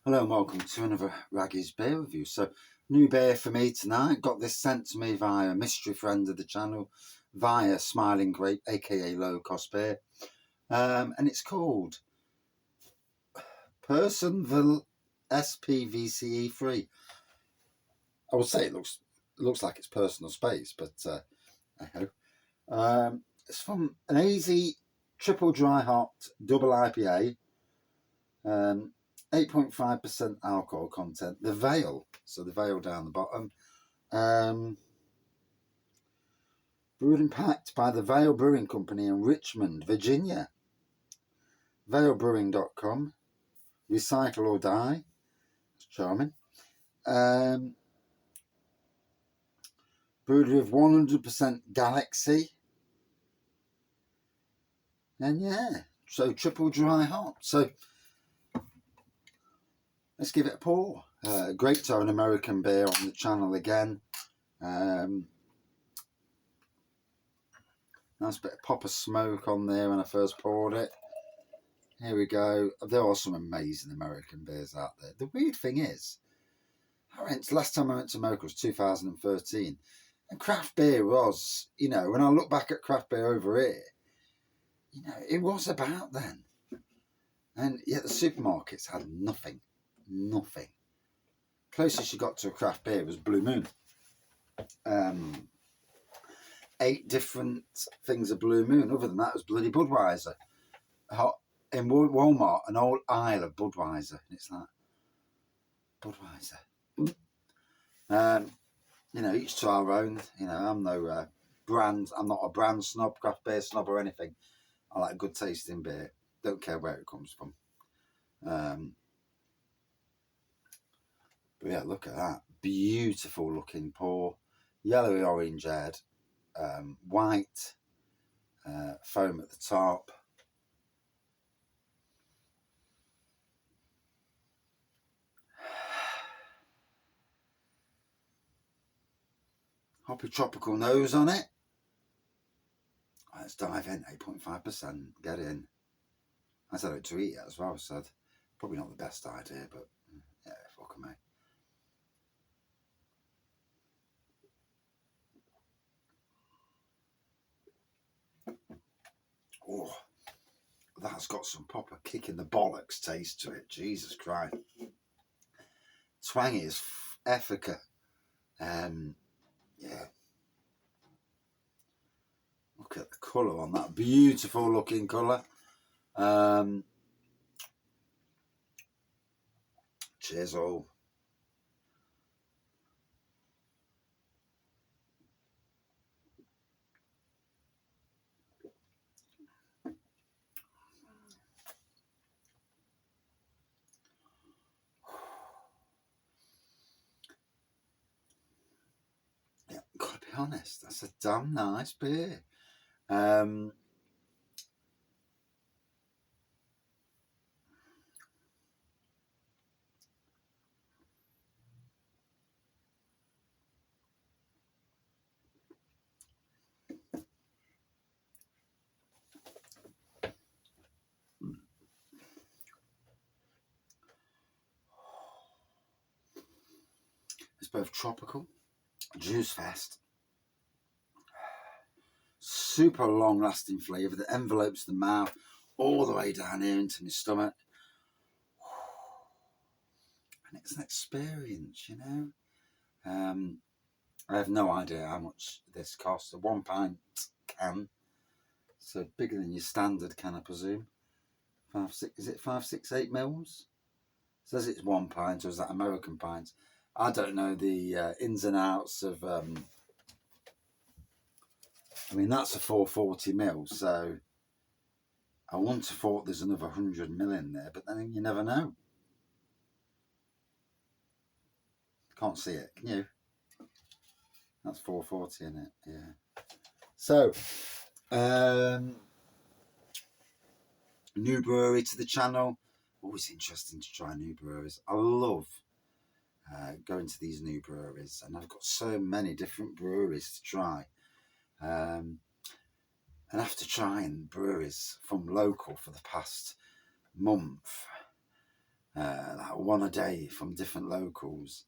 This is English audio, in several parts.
Hello and welcome to another Raggy's beer review. So, new beer for me tonight. Got this sent to me via a mystery friend of the channel, via Smiling Grape, aka Low Cost Beer. And it's called Personvl SPVCE free. I would say it looks like it's personal space, but it's from an easy triple dry hop double IPA. 8.5% alcohol content. The Veil, so the Veil down the bottom. Brewed and packed by the Veil Brewing Company in Richmond, Virginia. Veilbrewing.com. Recycle or die. It's charming. Brewed with 100% Galaxy. And yeah, so triple dry hop. So let's give it a pour. Great to have an American beer on the channel again. Nice bit of pop of smoke on there when I first poured it. Here we go. There are some amazing American beers out there. The weird thing is, last time I went to America was 2013. And craft beer was, when I look back at craft beer over here, it was about then. And yet the supermarkets had nothing. Nothing. Closest you got to a craft beer was Blue Moon. 8 different things of Blue Moon. Other than that, it was bloody Budweiser. In Walmart, an whole aisle of Budweiser. And it's like, Budweiser. Each to our own. I'm no brand. I'm not a brand snob, craft beer snob or anything. I like good tasting beer. Don't care where it comes from. But yeah, look at that. Beautiful looking pour. Yellowy orange head. White foam at the top. Hoppy tropical nose on it. Let's dive in. 8.5%. Get in. I said it to eat it as well. I said probably not the best idea, but yeah, fuck me. Oh, that's got some proper kick in the bollocks taste to it. Jesus Christ. Twangy as effica. Yeah. Look at the colour on that. Beautiful looking colour. Cheers all. Yeah, gotta be honest, that's a damn nice beer. It's both tropical, juice fast, super long lasting flavour that envelopes the mouth all the way down here into my stomach. And it's an experience, I have no idea how much this costs. A 1 pint can, so bigger than your standard can, I presume. 5, 6, is it 5, 6, 8 mils? It says it's 1 pint, or is that American pints? I don't know the ins and outs of. That's a 440 mils, so I wouldn't have thought there's another 100 mil in there, but then you never know. Can't see it, can you? That's 440 in it, yeah. So, new brewery to the channel. Always interesting to try new breweries. I love going to these new breweries, and I've got so many different breweries to try. And after trying breweries from local for the past month, like one a day from different locals.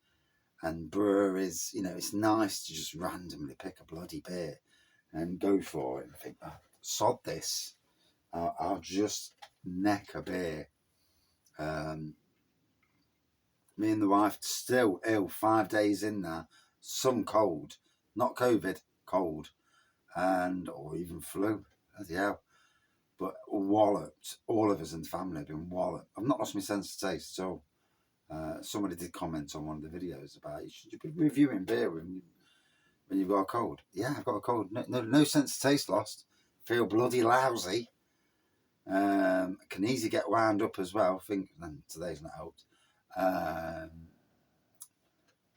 And breweries, you know, it's nice to just randomly pick a bloody beer and go for it and think, oh, sod this, I'll just neck a beer. Me and the wife still ill 5 days in now, some cold, not COVID, cold, and or even flu, bloody hell. But walloped, all of us in the family have been walloped. I've not lost my sense of taste at all. Somebody did comment on one of the videos about, should you be reviewing beer when you've got a cold? Yeah, I've got a cold. No sense of taste lost. Feel bloody lousy. Can easily get wound up as well. Think today's not helped.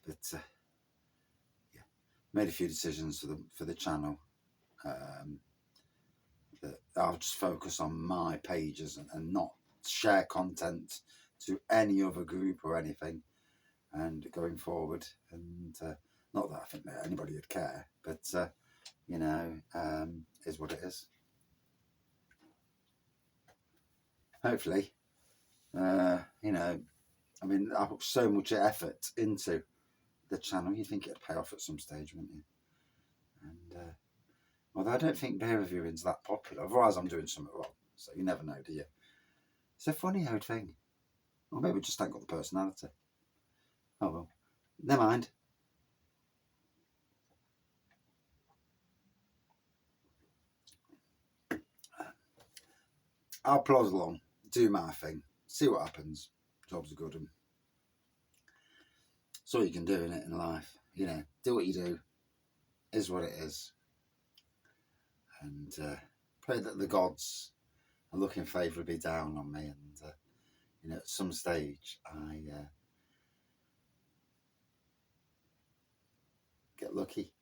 But yeah, made a few decisions for the channel. That I'll just focus on my pages and not share content to any other group or anything. And going forward, and not that I think that anybody would care, but you know, is what it is. Hopefully, you know, I mean, I put so much effort into the channel. You'd think it'd pay off at some stage, wouldn't you? And although I don't think beer reviewing's that popular, otherwise I'm doing something wrong. So you never know, do you? It's a funny old thing. Or maybe we just haven't got the personality. Oh well, never mind. I'll plod along, do my thing, see what happens. Jobs are good, and it's all you can do in life. You know, do what you do, is what it is, and pray that the gods are looking favourably down on me, and you know, at some stage I get lucky,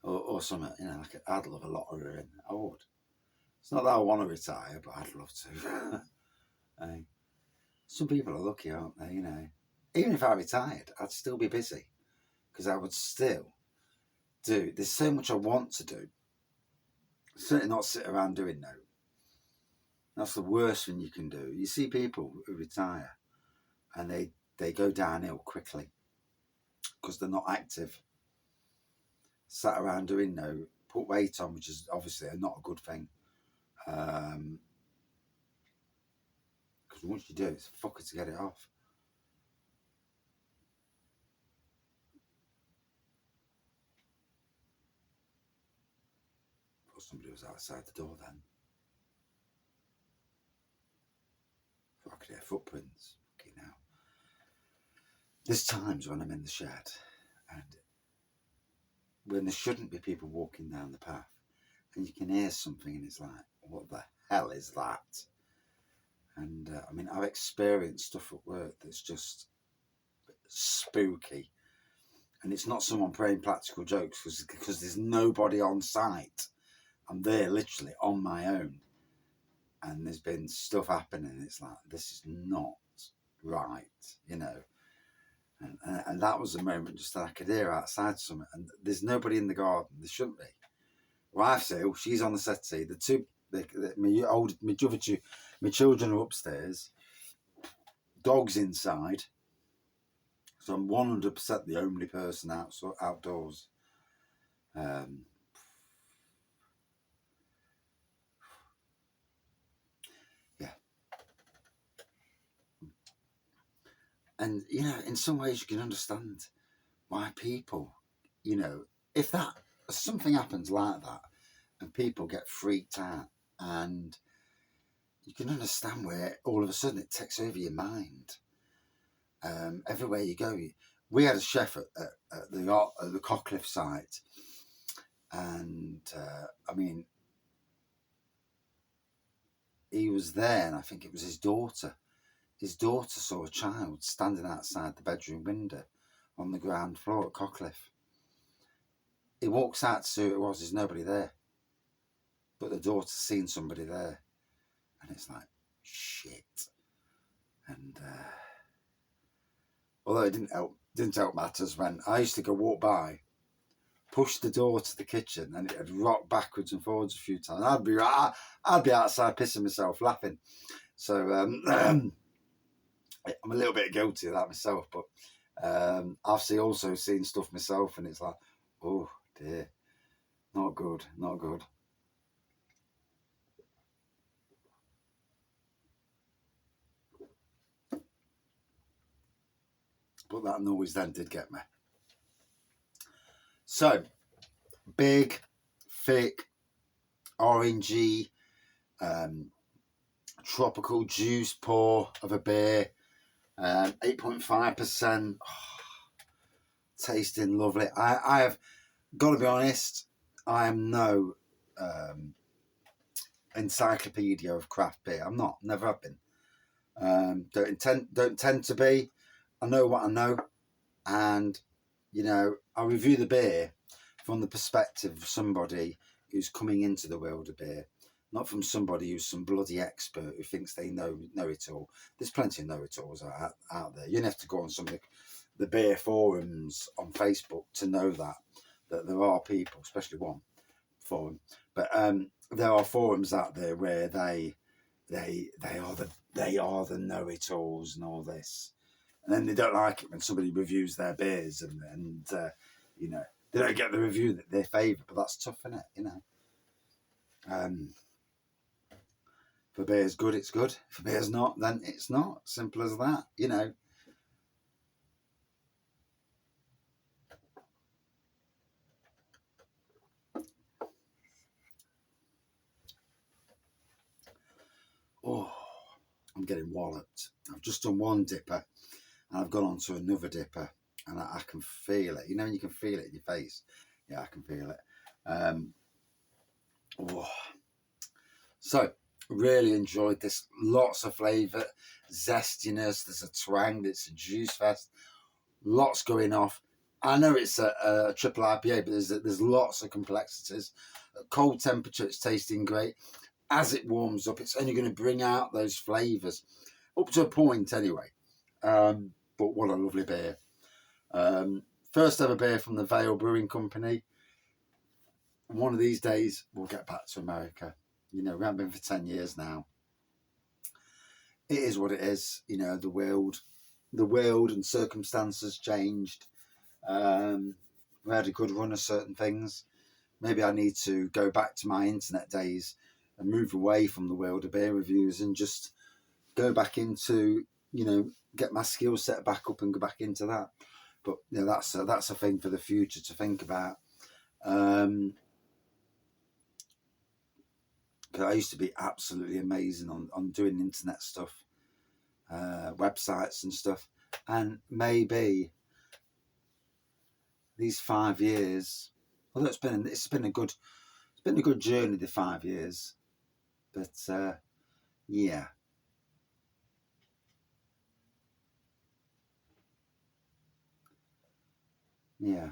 or something. You know, like I'd love a lottery, and I would. It's not that I want to retire, but I'd love to. Some people are lucky, aren't they? You know, even if I retired, I'd still be busy because I would still do. There's so much I want to do. Certainly not sit around doing no. That's the worst thing you can do. You see people who retire and they go downhill quickly because they're not active. Sat around doing no, put weight on, which is obviously not a good thing. Because once you do it, it's fucker to get it off. Thought somebody was outside the door then. I could hear footprints. Okay, now. There's times when I'm in the shed and when there shouldn't be people walking down the path and you can hear something and it's like, what the hell is that? And I mean, I've experienced stuff at work that's just spooky. And it's not someone playing practical jokes because there's nobody on site. I'm there literally on my own. And there's been stuff happening. It's like, this is not right, you know. And that was a moment just that I could hear outside something. And there's nobody in the garden. There shouldn't be. Wife's ill. She's on the settee. My children are upstairs. Dog's inside. So I'm 100% the only person outdoors. Yeah. And, you know, in some ways you can understand why people, you know, if something happens like that and people get freaked out, and you can understand where all of a sudden it takes over your mind. Everywhere you go, we had a chef at the Cockcliffe site, and I mean, he was there, and I think it was his daughter. His daughter saw a child standing outside the bedroom window on the ground floor at Cockcliffe. He walks out to see who it was. There's nobody there, but the daughter's seen somebody there, and it's like, shit. And although it didn't help matters when I used to go walk by, push the door to the kitchen, and it'd rock backwards and forwards a few times. I'd be outside pissing myself laughing. So I'm a little bit guilty of that myself, but I've also seen stuff myself, and it's like, oh dear, not good, not good. But that noise then did get me. So, big, thick, orangey, tropical juice pour of a beer, 8.5%. Tasting lovely. I have got to be honest, I am no encyclopedia of craft beer. I'm not, never have been. Don't tend to be. I know what I know, and you know, I review the beer from the perspective of somebody who's coming into the world of beer, not from somebody who's some bloody expert who thinks they know it all. There's plenty of know-it-alls out there. You don't have to go on some of the beer forums on Facebook to know that there are people, especially one forum, but there are forums out there where they are the know-it-alls and all this, and then they don't like it when somebody reviews their beers and you know, they don't get the review that they favour. But that's tough, isn't it? You know, if a beer's good, it's good. If a beer's not, then it's not. Simple as that. You know. Oh, I'm getting walloped. I've just done one dipper, and I've gone on to another dipper, and I can feel it. You know, you can feel it in your face. Yeah, I can feel it. Oh. So, really enjoyed this. Lots of flavour, zestiness. There's a twang. It's a juice fest. Lots going off. I know it's a triple IPA, but there's lots of complexities. At cold temperature, it's tasting great. As it warms up, it's only going to bring out those flavours up to a point, anyway. But what a lovely beer! First ever beer from the Veil Brewing Company. One of these days, we'll get back to America. You know, we haven't been for 10 years now. It is what it is. You know, the world and circumstances changed. We had a good run of certain things. Maybe I need to go back to my internet days and move away from the world of beer reviews and just go back into, you know, get my skill set back up and go back into that. But you know, that's a thing for the future to think about. Because I used to be absolutely amazing on doing internet stuff, websites and stuff, and maybe these 5 years, although it's been a good journey, the 5 years, but yeah. Yeah.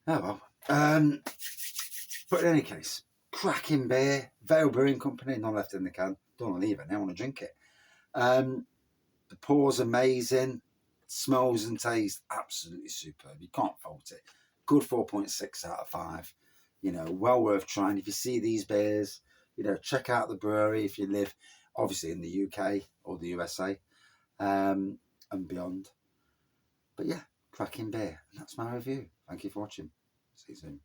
Oh well. But in any case, cracking beer, Veil Brewing Company, none left in the can. Don't want to leave it now, I want to drink it. The pour's amazing, smells and tastes absolutely superb. You can't fault it. Good 4.6 out of 5. You know, well worth trying. If you see these beers, you know, check out the brewery if you live, obviously, in the UK or the USA and beyond. But yeah, cracking beer. And that's my review. Thank you for watching. See you soon.